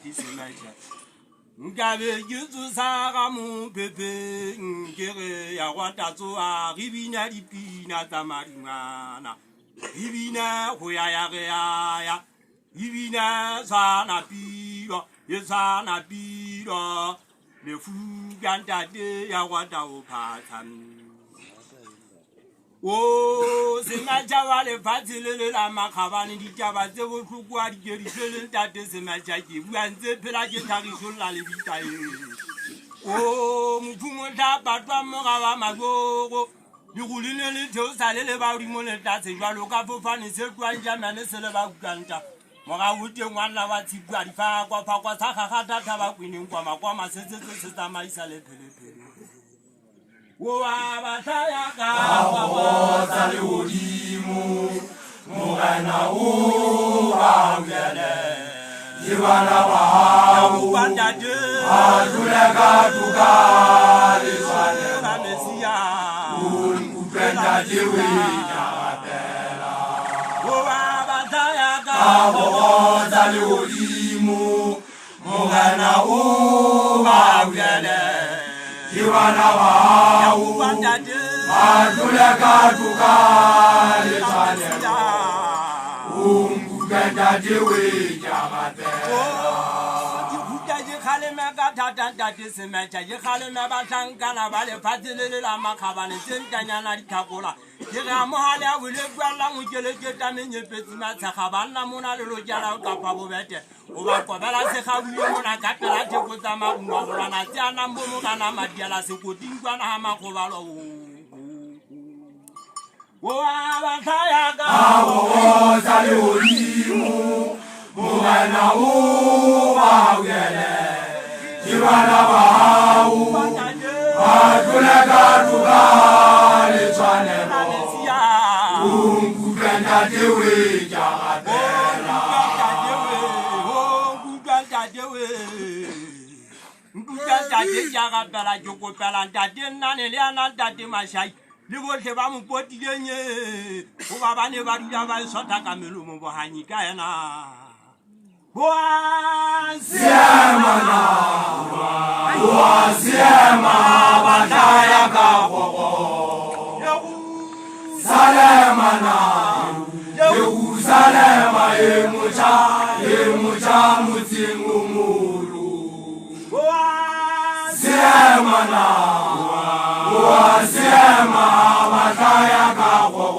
di semaja nkabe jutsu sa ga mo pepe nkere ya gwata tsoa ribina dipina tsa maringana ribina go ya ge ya ribina sana pilo ye sana pilo le fu ganta de ya gwata o phatsam o semaja wa le fatsile la makhabane ditaba tse bohlukwa di ke di sele tate semaja ke bua ntse phela ke thagiso la le bitae o muphumo tla batwa mo ga ba magogo di guline le theo sa le ba di mo le tatse jwalo ka fofane se kwa jamane se le ba kanta mo ga bute ngwana wa tshipwa di fa kwa sa ga data ba kwineng kwa makwa se tsamaisa le phele wa bataya ka wa tsale odimo morena o ba ngele yibana ba o bandade a dule ka tuka le swane ka mesia o kupenda jewe ya batela wa bataya ka wa tsale odimo morena o ba ngele Iwana wa ubandade adule katuka le tanya ungubenda dewe jamatela dikutaje khale maka tata semeja ye khale maba thankana ba le phatsele la makhabane tsentanyana dithakola ke ga mohale a bule kwala mokeleke tamenye petsi matsaga bana mona le lojala ka pa bobete o ba kobela se gabuye mona ka pela theko tsa maungo gorana tsana mbomo kana madiala se kotingwana ha makgobalo o ba thaya ka o tsa le odimo morena o ba uyele dibana ba o adule ka tuka le tshwanelo ungubenda dewe jagatela ngukanta de jagatela jokopela ntate nane le ana ntate mashai le bohle ba mo potilenge go ba bane ba dula ba sota ka melomo bo hanyi ka ena Siamana bataya ka gogo Salemana Yerusalema emucha mutsingu mulu Siamana